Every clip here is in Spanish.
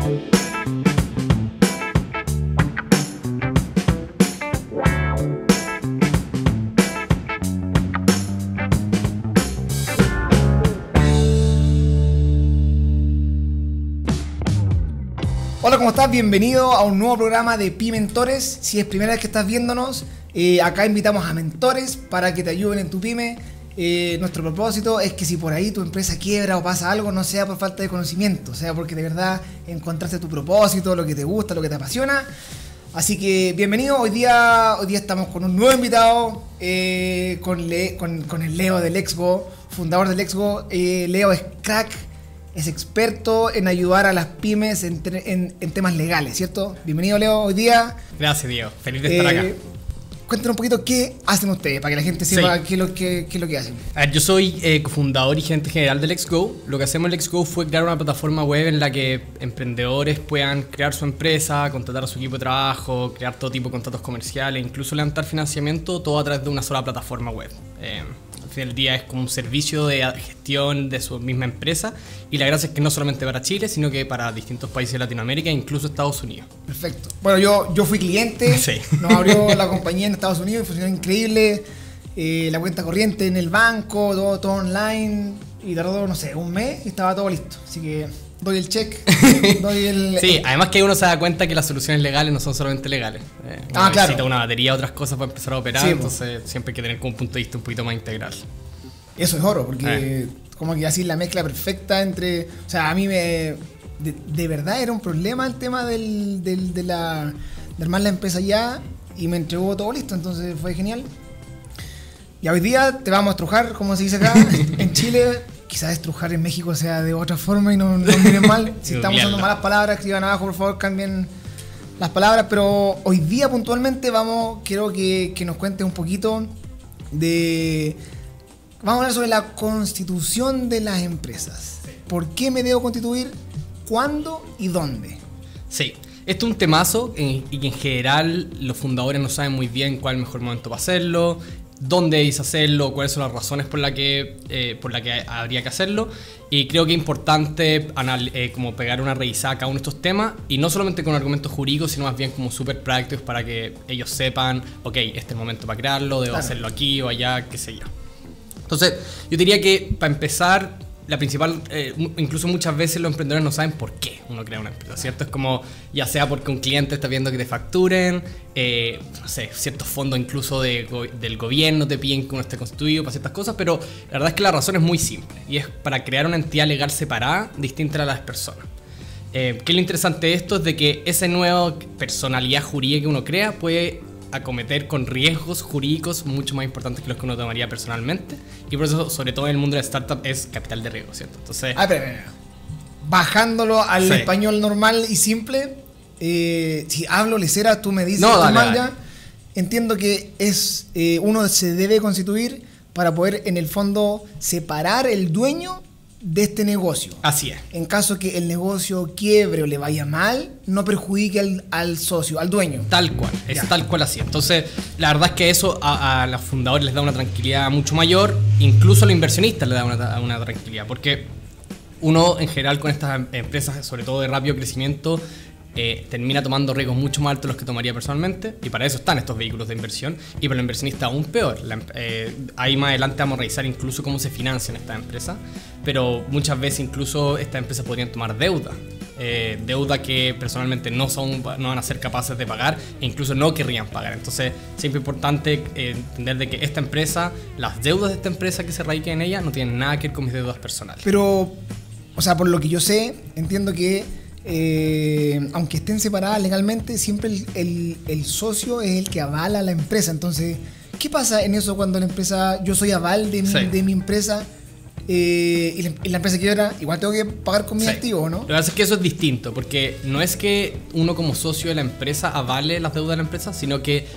Hola, ¿cómo estás? Bienvenido a un nuevo programa de Pi Mentores. Si es primera vez que estás viéndonos, acá invitamos a mentores para que te ayuden en tu pyme. Nuestro propósito es que si por ahí tu empresa quiebra o pasa algo, no sea por falta de conocimiento, sea porque de verdad encontraste tu propósito, lo que te gusta, lo que te apasiona. Así que bienvenido. Hoy día estamos con un nuevo invitado, con el Leo del Exgo, fundador del Exgo. Leo es crack. Es experto en ayudar a las pymes en temas legales, ¿cierto? Bienvenido, Leo, hoy día. Gracias, Diego. Feliz de estar acá. Cuéntanos un poquito qué hacen ustedes, para que la gente sepa qué es lo que hacen. A ver, yo soy cofundador y gerente general del Exgo. Lo que hacemos en el Exgo fue crear una plataforma web en la que emprendedores puedan crear su empresa, contratar a su equipo de trabajo, crear todo tipo de contratos comerciales, incluso levantar financiamiento, todo a través de una sola plataforma web. Al final del día es como un servicio de gestión de su misma empresa, y la gracia es que no solamente para Chile, sino que para distintos países de Latinoamérica e incluso Estados Unidos. Perfecto. Bueno, yo fui cliente, nos abrió la compañía en Estados Unidos y funcionó increíble. La cuenta corriente en el banco, todo online, y tardó, no sé, un mes y estaba todo listo. Así que doy el check. Sí, además que uno se da cuenta que las soluciones legales no son solamente legales. Claro. Necesita una batería, otras cosas para empezar a operar, sí, entonces siempre hay que tener como un punto de vista un poquito más integral. Eso es oro, porque como que así la mezcla perfecta entre... O sea, a mí de verdad era un problema el tema de armar la empresa ya, y me entregó todo listo, entonces fue genial. Y hoy día te vamos a estrujar, como se dice acá, en Chile. Quizás estrujar en México sea de otra forma y no miren mal. Si estamos usando malas palabras, escriban abajo, por favor, cambien las palabras. Pero hoy día puntualmente quiero que nos cuentes un poquito de... Vamos a hablar sobre la constitución de las empresas. ¿Por qué me debo constituir? ¿Cuándo y dónde? Sí, esto es un temazo y que en general los fundadores no saben muy bien cuál es el mejor momento para hacerlo, dónde debes hacerlo, cuáles son las razones por la que habría que hacerlo. Y creo que es importante como pegar una revisada a cada uno de estos temas, y no solamente con argumentos jurídicos, sino más bien como súper prácticos para que ellos sepan, ok, este es el momento para crearlo, debo hacerlo aquí o allá, qué sé yo. Entonces, yo diría que para empezar, la principal, incluso muchas veces los emprendedores no saben por qué uno crea una empresa, ¿cierto? Es como, ya sea porque un cliente está viendo que te facturen, no sé, ciertos fondos incluso del gobierno te piden que uno esté constituido para ciertas cosas, pero la verdad es que la razón es muy simple, y es para crear una entidad legal separada, distinta a las personas. ¿Qué es lo interesante de esto? Es de que esa nueva personalidad jurídica que uno crea puede acometer con riesgos jurídicos mucho más importantes que los que uno tomaría personalmente, y por eso, sobre todo en el mundo de la startup, es capital de riesgo, ¿cierto? Entonces, pero, bajándolo al español normal y simple, si hablo lesera, tú me dices, dale. Ya, entiendo que uno se debe constituir para poder, en el fondo, separar el dueño de este negocio. Así es. En caso que el negocio quiebre o le vaya mal, no perjudique al socio, al dueño. Tal cual, tal cual así. Entonces, la verdad es que eso a los fundadores les da una tranquilidad mucho mayor, incluso a los inversionistas les da una tranquilidad, porque uno en general con estas empresas, sobre todo de rápido crecimiento, termina tomando riesgos mucho más altos de los que tomaría personalmente, y para eso están estos vehículos de inversión, y para el inversionista aún peor. Ahí más adelante vamos a revisar incluso cómo se financian estas empresas, pero muchas veces incluso estas empresas podrían tomar deuda que personalmente no van a ser capaces de pagar, e incluso no querrían pagar. Entonces siempre es importante entender de que esta empresa, las deudas de esta empresa que se radiquen en ella, no tienen nada que ver con mis deudas personales. Pero, o sea, por lo que yo sé, entiendo que aunque estén separadas legalmente, siempre el socio es el que avala la empresa. Entonces, ¿qué pasa en eso cuando la empresa, yo soy aval de mi empresa, y la empresa quiebra? Igual tengo que pagar con mis activos, ¿no? Lo que pasa es que eso es distinto, porque no es que uno como socio de la empresa avale las deudas de la empresa, sino que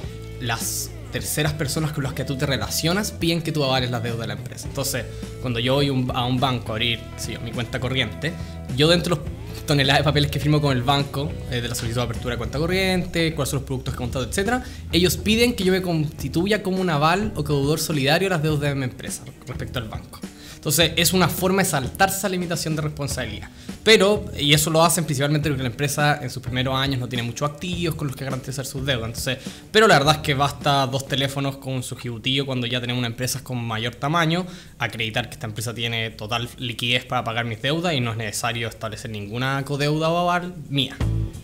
las terceras personas con las que tú te relacionas piden que tú avales las deudas de la empresa. Entonces, cuando yo voy a un banco a abrir mi cuenta corriente, yo dentro de los toneladas de papeles que firmo con el banco, de la solicitud de apertura de cuenta corriente, cuáles son los productos que he contado, etc., ellos piden que yo me constituya como un aval o codeudor solidario a las deudas de mi empresa respecto al banco. Entonces es una forma de saltarse esa limitación de responsabilidad. Pero, y eso lo hacen principalmente porque la empresa en sus primeros años no tiene muchos activos con los que garantizar sus deudas. Entonces, pero la verdad es que basta 2 teléfonos con su ejecutivo cuando ya tenemos una empresa con mayor tamaño, acreditar que esta empresa tiene total liquidez para pagar mis deudas y no es necesario establecer ninguna codeuda o aval mía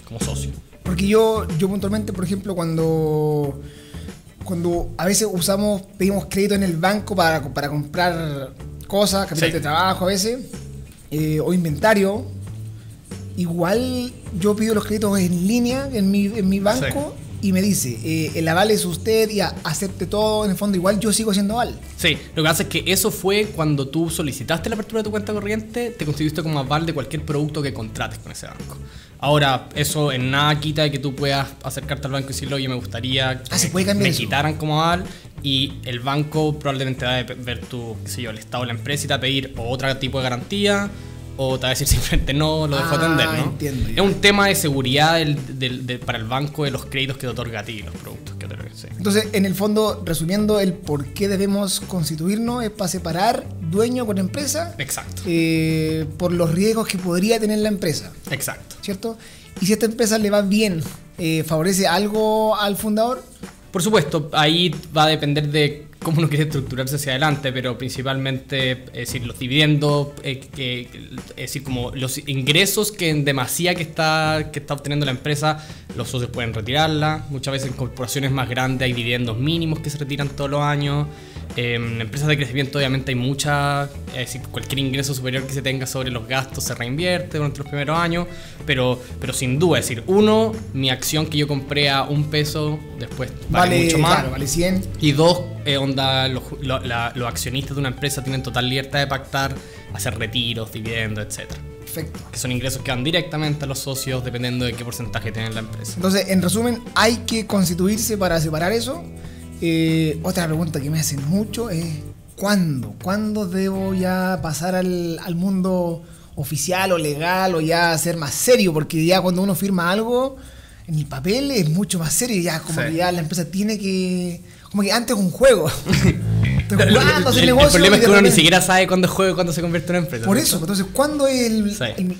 como socio. Porque yo puntualmente, por ejemplo, cuando a veces pedimos crédito en el banco para comprar cosas, capital de trabajo a veces, o inventario, igual yo pido los créditos en línea en mi banco y me dice, el aval es usted y acepte todo, en el fondo igual yo sigo siendo aval. Sí, lo que pasa es que eso fue cuando tú solicitaste la apertura de tu cuenta corriente, te constituiste como aval de cualquier producto que contrates con ese banco. Ahora, eso en nada quita de que tú puedas acercarte al banco y decirle, oye, me gustaría que me quitaran como aval, y el banco probablemente va a ver tu, qué sé yo, el estado de la empresa y te va a pedir otro tipo de garantía, o te va a decir simplemente no, lo dejo atender, ¿no? Entiendo, es un tema de seguridad para el banco de los créditos que te otorga a ti, los productos que te otorga. Sí. Entonces, en el fondo, resumiendo, el por qué debemos constituirnos es para separar dueño con empresa. Exacto. Por los riesgos que podría tener la empresa. Exacto. ¿Cierto? Y si a esta empresa le va bien, ¿favorece algo al fundador? Por supuesto, ahí va a depender de cómo uno quiere estructurarse hacia adelante, pero principalmente, es decir, los dividendos, es decir, como los ingresos que en demasía que está obteniendo la empresa, los socios pueden retirarla. Muchas veces en corporaciones más grandes hay dividendos mínimos que se retiran todos los años. En empresas de crecimiento obviamente hay mucha, es decir, cualquier ingreso superior que se tenga sobre los gastos se reinvierte durante los primeros años, pero sin duda, es decir, uno, mi acción que yo compré a $1, después vale mucho más, claro, vale 100. Y dos, los accionistas de una empresa tienen total libertad de pactar, hacer retiros, dividendos, etcétera. Perfecto. Que son ingresos que van directamente a los socios dependiendo de qué porcentaje tiene la empresa. Entonces, en resumen, hay que constituirse para separar eso. Otra pregunta que me hacen mucho es ¿cuándo? ¿Cuándo debo ya pasar al mundo oficial o legal o ya ser más serio? Porque ya cuando uno firma algo en el papel es mucho más serio, ya como que ya la empresa tiene que... Como que antes es un juego. El problema es que uno ni siquiera sabe cuándo es juego y cuándo se convierte en una empresa. Por eso, entonces, ¿cuándo es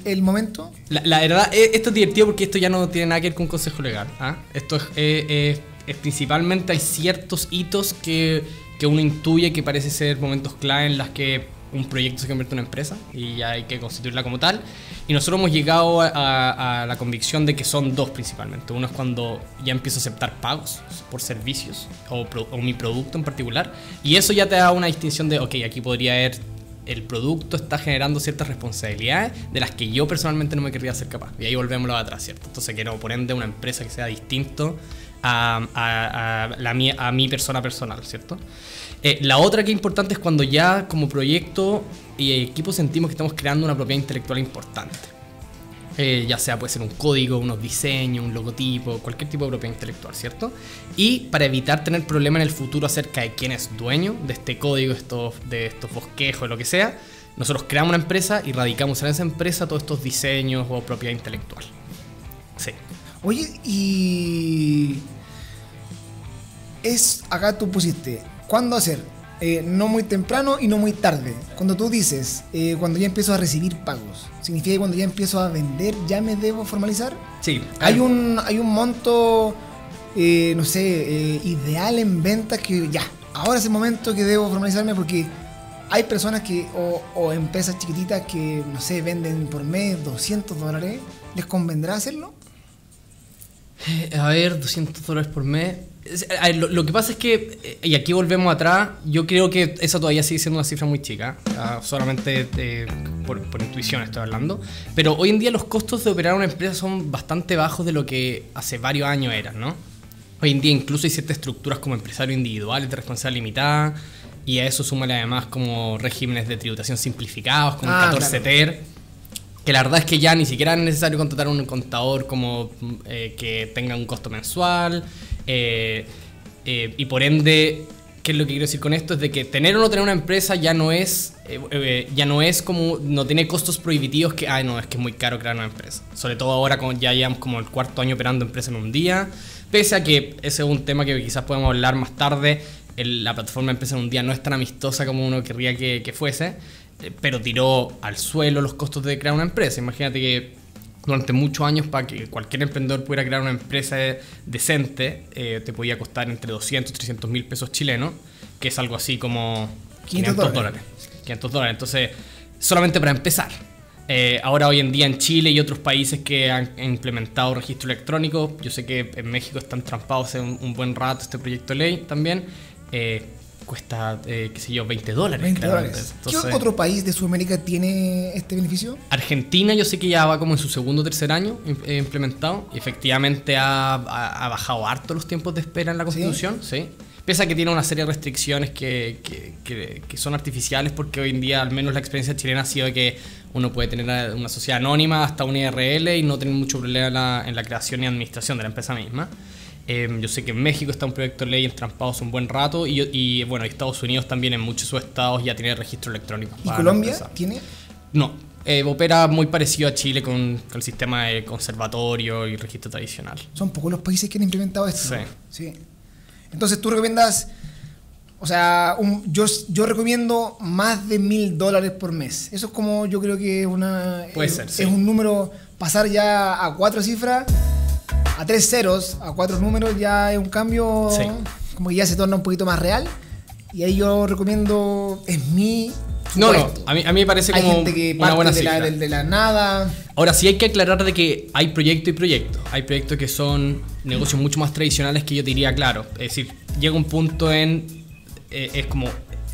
el momento? La verdad, esto es divertido porque esto ya no tiene nada que ver con un consejo legal. Esto es principalmente hay ciertos hitos que uno intuye que parece ser momentos clave en las que un proyecto se convierte en una empresa y ya hay que constituirla como tal. Y nosotros hemos llegado a la convicción de que son dos principalmente. Uno es cuando ya empiezo a aceptar pagos por servicios o mi producto en particular. Y eso ya te da una distinción de, ok, aquí podría haber... el producto está generando ciertas responsabilidades de las que yo personalmente no me querría ser capaz. Y ahí volvemos a atrás, ¿cierto? Entonces quiero por ende una empresa que sea distinto a mi persona personal, ¿cierto? La otra que es importante es cuando ya como proyecto y equipo sentimos que estamos creando una propiedad intelectual importante. Ya sea puede ser un código, unos diseños, un logotipo, cualquier tipo de propiedad intelectual, ¿cierto? Y para evitar tener problemas en el futuro acerca de quién es dueño de este código, de estos bosquejos, lo que sea, nosotros creamos una empresa y radicamos en esa empresa todos estos diseños o propiedad intelectual. Sí. Oye, y... acá tú pusiste, ¿cuándo hacer? No muy temprano y no muy tarde. Cuando tú dices, cuando ya empiezo a recibir pagos, ¿significa que cuando ya empiezo a vender ya me debo formalizar? Sí. Hay un monto, no sé, ideal en ventas que ya, ahora es el momento que debo formalizarme, porque hay personas que, o empresas chiquititas que, no sé, venden por mes $200. ¿Les convendrá hacerlo? A ver, $200 por mes. A ver, lo que pasa es que, y aquí volvemos atrás, yo creo que esa todavía sigue siendo una cifra muy chica, solamente por intuición estoy hablando, pero hoy en día los costos de operar una empresa son bastante bajos de lo que hace varios años eran, ¿no? Hoy en día incluso hay ciertas estructuras como empresarios individuales de responsabilidad limitada, y a eso súmale además como regímenes de tributación simplificados, como el 14 TER. Que la verdad es que ya ni siquiera es necesario contratar un contador como que tenga un costo mensual. Y por ende, ¿qué es lo que quiero decir con esto? Es de que tener o no tener una empresa ya no es como, no tiene costos prohibitivos que, no, es que es muy caro crear una empresa. Sobre todo ahora como ya llevamos como el 4º año operando empresa en un día. Pese a que ese es un tema que quizás podemos hablar más tarde, la plataforma de empresa en un día no es tan amistosa como uno querría que fuese. pero tiró al suelo los costos de crear una empresa. Imagínate que durante muchos años, para que cualquier emprendedor pudiera crear una empresa decente, te podía costar entre 200 y 300 mil pesos chilenos, que es algo así como 500 dólares. 500 dólares. Entonces, solamente para empezar. Ahora, hoy en día, en Chile y otros países que han implementado registro electrónico, yo sé que en México están trampados hace un buen rato este proyecto de ley también. Cuesta, qué sé yo, $20. $20. Entonces, ¿qué otro país de Sudamérica tiene este beneficio? Argentina, yo sé que ya va como en su segundo o tercer año implementado. Y efectivamente ha bajado harto los tiempos de espera en la Constitución. ¿Sí? Pese a que tiene una serie de restricciones que son artificiales, porque hoy en día, al menos la experiencia chilena ha sido que uno puede tener una sociedad anónima hasta una IRL y no tener mucho problema en la creación y administración de la empresa misma. Yo sé que en México está un proyecto de ley entrampado hace un buen rato y bueno, Estados Unidos también en muchos de sus estados ya tiene registro electrónico. ¿Y Colombia tiene? No, opera muy parecido a Chile con el sistema de conservatorio y registro tradicional. Son pocos los países que han implementado esto. Sí. Entonces tú recomiendas, o sea, yo recomiendo más de $1.000 por mes. Eso es como, yo creo que es un número, pasar ya a 4 cifras. A 3 ceros, a 4 números ya es un cambio, como que ya se torna un poquito más real. Y ahí yo recomiendo, es mi supuesto. A mí me parece como gente que una buena parte cifra. de la nada. Ahora sí hay que aclarar de que hay proyectos y proyectos. Hay proyectos que son negocios mucho más tradicionales que yo diría, claro. Es decir, llega un punto es como,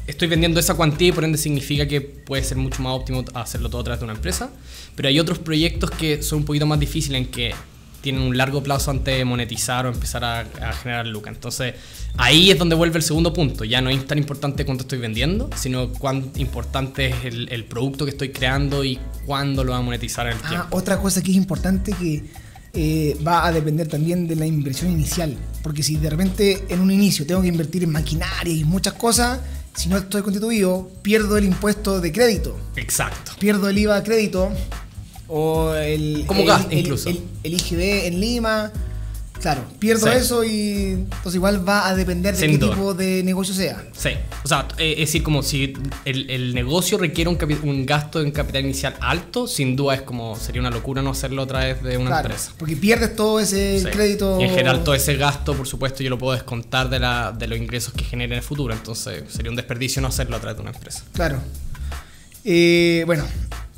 estoy vendiendo esa cuantía y por ende significa que puede ser mucho más óptimo hacerlo todo a través de una empresa. Pero hay otros proyectos que son un poquito más difíciles, en que tienen un largo plazo antes de monetizar o empezar a generar lucas. Entonces, ahí es donde vuelve el segundo punto. Ya no es tan importante cuánto estoy vendiendo, sino cuán importante es el producto que estoy creando y cuándo lo va a monetizar en el tiempo. Otra cosa que es importante, que va a depender también de la inversión inicial. Porque si de repente en un inicio tengo que invertir en maquinaria y muchas cosas, si no estoy constituido, pierdo el impuesto de crédito. Exacto. Pierdo el IVA de crédito. O como gas, incluso. El IGB en Lima. Claro, pierdo eso y entonces igual va a depender de qué tipo de negocio sea. Sí, o sea, es decir, como si el negocio requiere un gasto en capital inicial alto, sin duda sería una locura no hacerlo a través de una empresa. Porque pierdes todo ese crédito. Y en general todo ese gasto, por supuesto, yo lo puedo descontar de los ingresos que genere en el futuro. Entonces sería un desperdicio no hacerlo a través de una empresa. Claro. Bueno,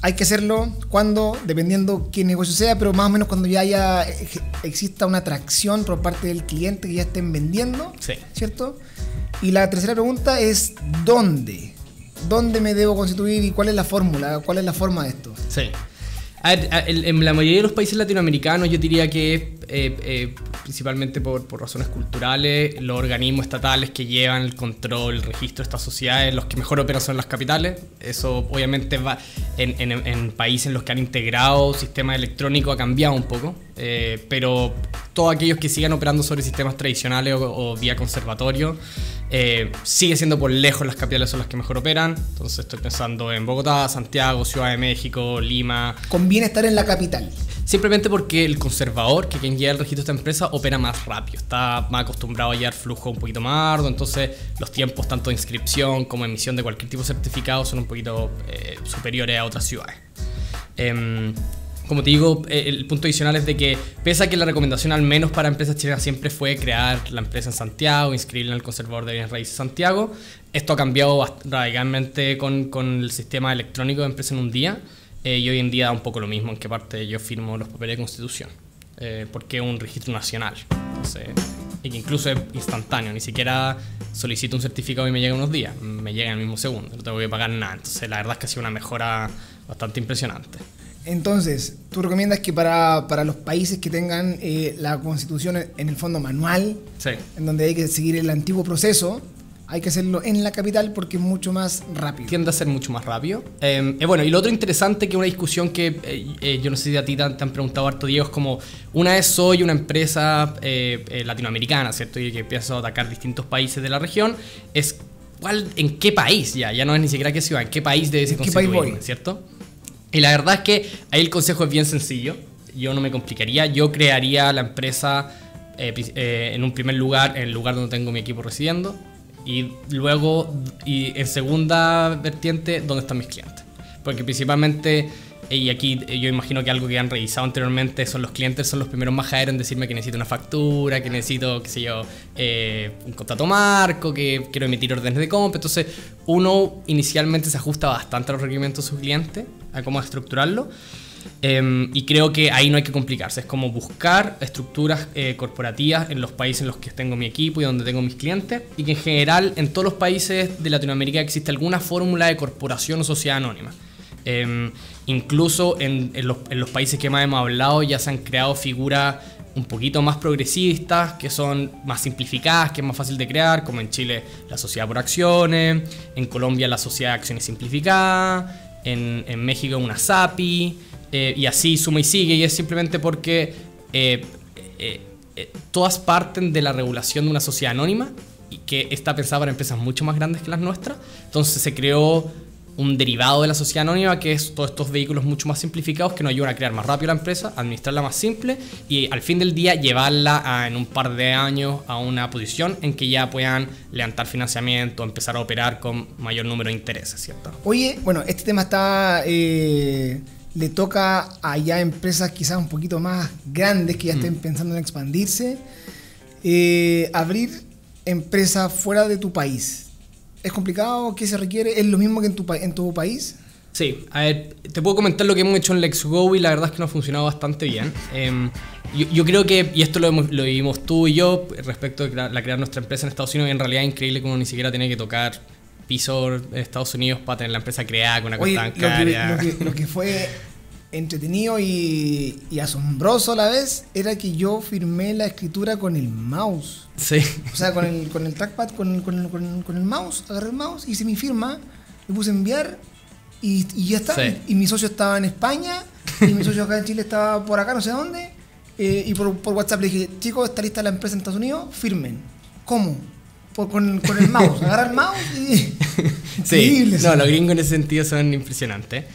hay que hacerlo cuando, dependiendo qué negocio sea, pero más o menos cuando ya exista una atracción por parte del cliente, que ya estén vendiendo, ¿cierto? Y la tercera pregunta es ¿dónde? ¿Dónde me debo constituir y cuál es la fórmula? ¿Cuál es la forma de esto? Sí. A ver, en la mayoría de los países latinoamericanos yo diría que principalmente por razones culturales, los organismos estatales que llevan el control, el registro de estas sociedades, los que mejor operan son las capitales. Eso obviamente va en países en los que han integrado sistemas electrónicos ha cambiado un poco, pero todos aquellos que sigan operando sobre sistemas tradicionales o vía conservatorio, sigue siendo por lejos las capitales son las que mejor operan. Entonces estoy pensando en Bogotá, Santiago, Ciudad de México, Lima. Conviene estar en la capital. Simplemente porque el conservador, que quien lleva el registro de esta empresa, opera más rápido, está más acostumbrado a llevar flujo un poquito más arduo, entonces los tiempos tanto de inscripción como emisión de cualquier tipo de certificado son un poquito superiores a otras ciudades. Como te digo, el punto adicional es de que, pese a que la recomendación al menos para empresas chilenas siempre fue crear la empresa en Santiago, inscribirla en el conservador de bienes raíces Santiago, esto ha cambiado radicalmente con el sistema electrónico de empresa en un día. Y hoy en día da un poco lo mismo en qué parte yo firmo los papeles de constitución, porque es un registro nacional, entonces, y que incluso es instantáneo, ni siquiera solicito un certificado y me llega en unos días, me llega en el mismo segundo, no tengo que pagar nada. Entonces la verdad es que ha sido una mejora bastante impresionante. Entonces, tú recomiendas que para los países que tengan la constitución en el fondo manual, en donde hay que seguir el antiguo proceso, hay que hacerlo en la capital porque es mucho más rápido. Tiende a ser mucho más rápido. Bueno, y lo otro interesante, que una discusión que yo no sé si a ti te han preguntado harto, Diego, es como, una vez soy una empresa latinoamericana, ¿cierto? Y que empiezo a atacar distintos países de la región, es ¿en qué país ya no es ni siquiera qué ciudad, en qué país debe constituirme, ¿cierto? Y la verdad es que ahí el consejo es bien sencillo, yo no me complicaría, yo crearía la empresa en un primer lugar, en el lugar donde tengo mi equipo residiendo. Y luego, y en segunda vertiente, ¿dónde están mis clientes? Porque principalmente, y aquí yo imagino que algo que han revisado anteriormente son los clientes, son los primeros majaderos en decirme que necesito una factura, que necesito, qué sé yo, un contrato marco, que quiero emitir órdenes de compra. Entonces, uno inicialmente se ajusta bastante a los requerimientos de su cliente, a cómo estructurarlo. Y creo que ahí no hay que complicarse, es como buscar estructuras corporativas en los países en los que tengo mi equipo y donde tengo mis clientes, y que en general en todos los países de Latinoamérica existe alguna fórmula de corporación o sociedad anónima. Incluso en los países que más hemos hablado ya se han creado figuras un poquito más progresistas, que son más simplificadas, que es más fácil de crear, como en Chile la sociedad por acciones, en Colombia la sociedad de acciones simplificada, en México una SAPI, y así suma y sigue, y es simplemente porque todas parten de la regulación de una sociedad anónima y que está pensada para empresas mucho más grandes que las nuestras. Entonces se creó un derivado de la sociedad anónima, que es todos estos vehículos mucho más simplificados que nos ayudan a crear más rápido la empresa, administrarla más simple y al fin del día llevarla en un par de años a una posición en que ya puedan levantar financiamiento, empezar a operar con mayor número de intereses, ¿cierto? Oye, bueno, este tema está... le toca a ya empresas quizás un poquito más grandes que ya estén pensando en expandirse, abrir empresas fuera de tu país. ¿Es complicado? ¿Qué se requiere? ¿Es lo mismo que en tu país? Sí, a ver, te puedo comentar lo que hemos hecho en Let's Go y la verdad es que nos ha funcionado bastante bien. Yo creo que, y esto lo vimos tú y yo respecto de crear nuestra empresa en Estados Unidos, en realidad es increíble que uno ni siquiera tiene que tocar piso en Estados Unidos para tener la empresa creada con una cuenta bancaria. Lo que fue entretenido y asombroso a la vez era que yo firmé la escritura con el mouse. Sí. O sea, con el trackpad, con el mouse, agarré el mouse, hice mi firma, le puse enviar y ya está. Sí. Y mi socio estaba en España y mi socio acá en Chile estaba por acá, no sé dónde. Y por WhatsApp le dije, chicos, está lista la empresa en Estados Unidos, firmen. ¿Cómo? Con el mouse, agarra el mouse y... Increíble. Sí, no, los gringos en ese sentido son impresionantes.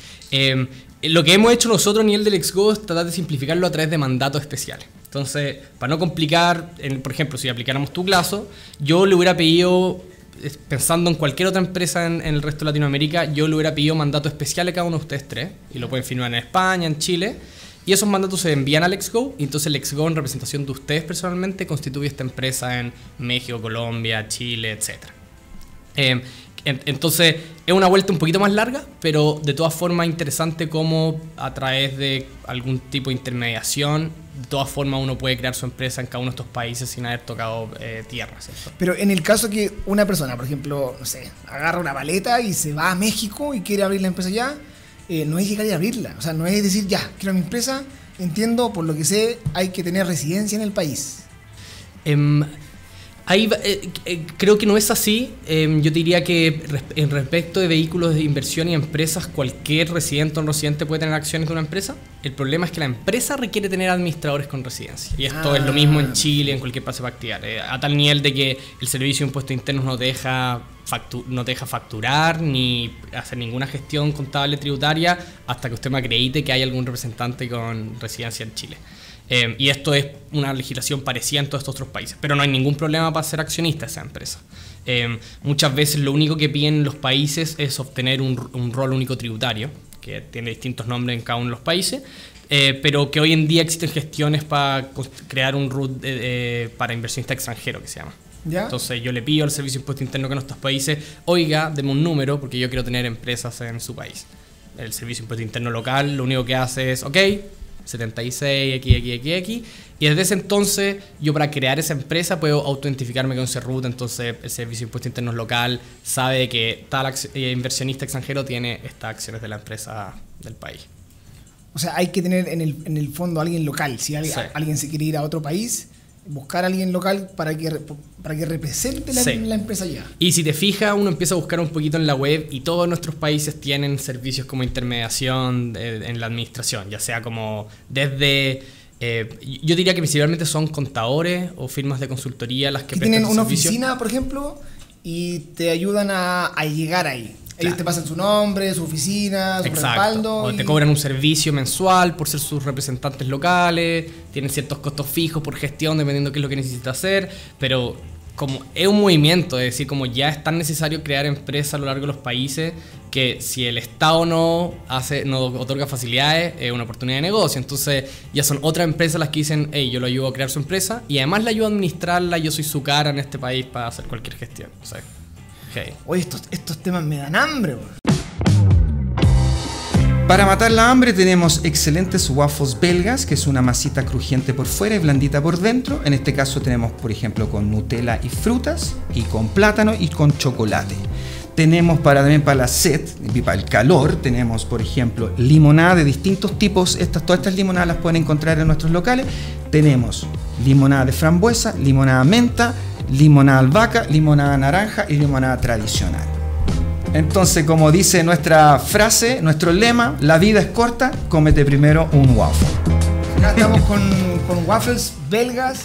Lo que hemos hecho nosotros a nivel del Let's Go es tratar de simplificarlo a través de mandatos especiales. Entonces, para no complicar, por ejemplo, si aplicáramos tu caso, yo le hubiera pedido, pensando en cualquier otra empresa en el resto de Latinoamérica, yo le hubiera pedido mandatos especiales a cada uno de ustedes tres, y lo pueden firmar en España, en Chile, y esos mandatos se envían a Let's Go, y entonces Let's Go, en representación de ustedes personalmente, constituye esta empresa en México, Colombia, Chile, etc. Entonces es una vuelta un poquito más larga, pero de todas formas interesante cómo a través de algún tipo de intermediación, de todas formas uno puede crear su empresa en cada uno de estos países sin haber tocado tierra, ¿cierto? Pero en el caso que una persona, por ejemplo, no sé, agarra una maleta y se va a México y quiere abrir la empresa allá, no es llegar y abrirla, o sea, no es decir ya, quiero mi empresa, entiendo, por lo que sé, hay que tener residencia en el país. Ahí creo que no es así. Yo diría que en respecto de vehículos de inversión y empresas, cualquier residente o no residente puede tener acciones de una empresa. El problema es que la empresa requiere tener administradores con residencia. Y esto es lo mismo en Chile, en cualquier país para activar. A tal nivel de que el Servicio de Impuestos Internos no te deja facturar ni hacer ninguna gestión contable tributaria hasta que usted me acredite que hay algún representante con residencia en Chile. Y esto es una legislación parecida en todos estos otros países, pero no hay ningún problema para ser accionista de esa empresa. Muchas veces lo único que piden los países es obtener un rol único tributario, que tiene distintos nombres en cada uno de los países, pero que hoy en día existen gestiones para crear un RUT para inversionista extranjero, que se llama. ¿Ya? Entonces yo le pido al Servicio de Impuestos Internos que en estos países, oiga, deme un número porque yo quiero tener empresas en su país. El Servicio de Impuestos Internos local lo único que hace es, ok, 76, x, y desde ese entonces yo para crear esa empresa puedo autoidentificarme con ese RUT. Entonces el Servicio de Impuestos Internos local sabe que tal inversionista extranjero tiene estas acciones de la empresa del país. O sea, hay que tener en el fondo alguien local. Si alguien se quiere ir a otro país, buscar a alguien local para que represente la empresa allá. Y si te fijas, uno empieza a buscar un poquito en la web y todos nuestros países tienen servicios como intermediación en la administración, ya sea como desde... yo diría que principalmente son contadores o firmas de consultoría las que tienen una oficina, por ejemplo, y te ayudan a llegar ahí. Ellos te pasan su nombre, su oficina, su respaldo. O te cobran un servicio mensual por ser sus representantes locales, tienen ciertos costos fijos por gestión dependiendo de qué es lo que necesitas hacer, pero como es un movimiento, es decir, como ya es tan necesario crear empresas a lo largo de los países que si el Estado no otorga facilidades, es una oportunidad de negocio. Entonces ya son otras empresas las que dicen, hey, yo lo ayudo a crear su empresa y además le ayudo a administrarla, yo soy su cara en este país para hacer cualquier gestión. O sea, hey. Oye, estos temas me dan hambre, bro. Para matar la hambre tenemos excelentes waffles belgas, que es una masita crujiente por fuera y blandita por dentro. En este caso tenemos, por ejemplo, con Nutella y frutas, y con plátano y con chocolate. Tenemos también para la sed y para el calor, tenemos, por ejemplo, limonada de distintos tipos. Todas estas limonadas las pueden encontrar en nuestros locales. Tenemos limonada de frambuesa, limonada menta, limonada albahaca, limonada naranja y limonada tradicional. Entonces, como dice nuestra frase, nuestro lema, la vida es corta, cómete primero un waffle. Acá estamos con waffles belgas.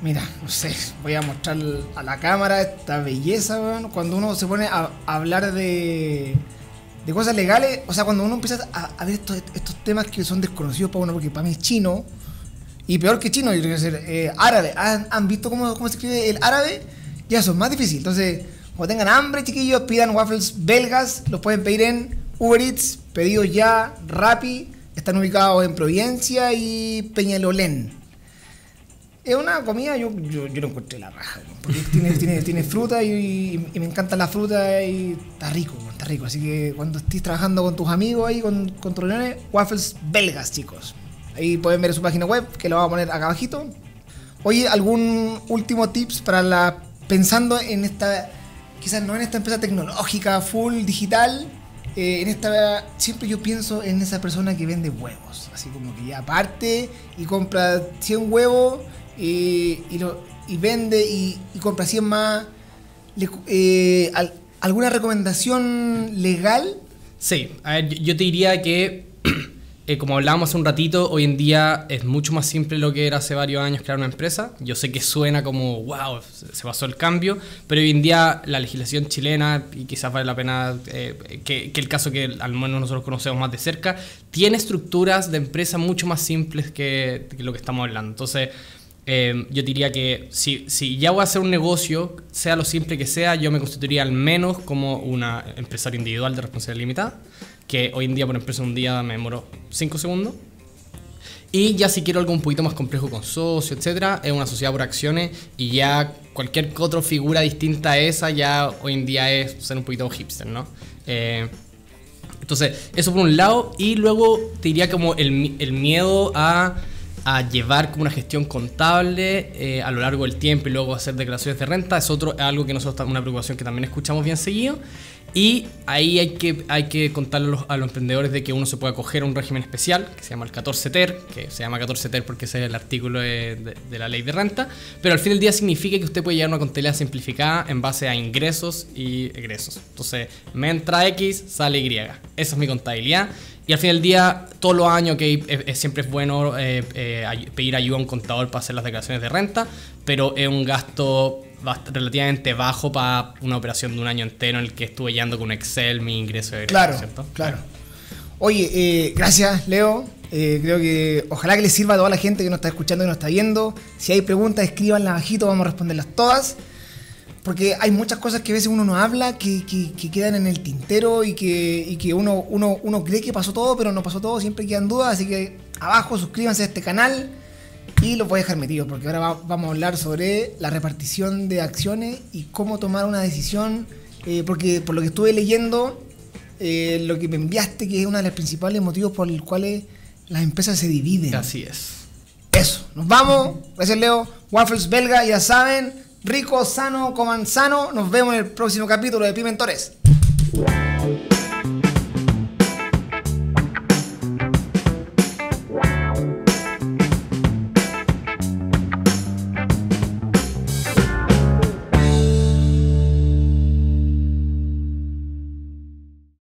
Mira, no sé, voy a mostrar a la cámara esta belleza, weón. Cuando uno se pone a hablar de cosas legales, o sea, cuando uno empieza a ver estos temas que son desconocidos para uno, porque para mí es chino, y peor que chino, yo creo que ser árabe. ¿Han visto cómo se escribe el árabe? Ya son más difícil. Entonces, cuando tengan hambre, chiquillos, pidan waffles belgas. Los pueden pedir en Uber Eats, pedidos ya, Rappi. Están ubicados en Providencia y Peñalolén. Es una comida, yo lo encontré la raja, porque tiene fruta y me encanta la fruta y está rico. Así que cuando estés trabajando con tus amigos ahí, con tus reuniones, waffles belgas, chicos. Ahí pueden ver su página web, que lo vamos a poner acá abajito. Oye, ¿algún último tips para pensando en esta, quizás no en esta empresa tecnológica, full digital, siempre yo pienso en esa persona que vende huevos, así como que ya parte y compra 100 huevos y vende y compra 100 más. ¿Alguna recomendación legal? Sí, a ver, yo te diría que como hablábamos hace un ratito, hoy en día es mucho más simple lo que era hace varios años crear una empresa. Yo sé que suena como, wow, se pasó el cambio, pero hoy en día la legislación chilena, y quizás vale la pena que el caso que al menos nosotros conocemos más de cerca, tiene estructuras de empresa mucho más simples que lo que estamos hablando. Entonces, yo diría que si ya voy a hacer un negocio, sea lo simple que sea, yo me constituiría al menos como una empresario individual de responsabilidad limitada, que hoy en día por empresa un día me demoro 5 segundos. Y ya si quiero algo un poquito más complejo con socio, etcétera, es una sociedad por acciones, y ya cualquier otra figura distinta a esa ya hoy en día es ser un poquito hipster, ¿no? Entonces, eso por un lado. Y luego te diría como el miedo a llevar como una gestión contable a lo largo del tiempo y luego hacer declaraciones de renta es algo que nosotros, una preocupación que también escuchamos bien seguido. Y ahí hay que contarle a los emprendedores de que uno se puede acoger a un régimen especial que se llama el 14 TER, que se llama 14 TER porque ese es el artículo de la ley de renta, pero al fin del día significa que usted puede llevar una contabilidad simplificada en base a ingresos y egresos. Entonces, me entra X, sale Y. Esa es mi contabilidad. Y al fin del día, todos los años que siempre es bueno pedir ayuda a un contador para hacer las declaraciones de renta, pero es un gasto relativamente bajo para una operación de un año entero en el que estuve llevando con Excel mi ingreso de egreso, claro, ¿cierto? Claro. Oye, gracias, Leo. Creo que ojalá que les sirva a toda la gente que nos está escuchando y nos está viendo. Si hay preguntas, escríbanlas abajito, vamos a responderlas todas. Porque hay muchas cosas que a veces uno no habla, que quedan en el tintero y que uno cree que pasó todo, pero no pasó todo, siempre quedan dudas. Así que abajo suscríbanse a este canal y los voy a dejar metidos, porque ahora vamos a hablar sobre la repartición de acciones y cómo tomar una decisión. Porque por lo que estuve leyendo, lo que me enviaste, que es uno de los principales motivos por los cuales las empresas se dividen. Así es. Eso, nos vamos. Gracias, Leo. Waffles belga, ya saben. Rico, sano, coman sano. Nos vemos en el próximo capítulo de Pimentores.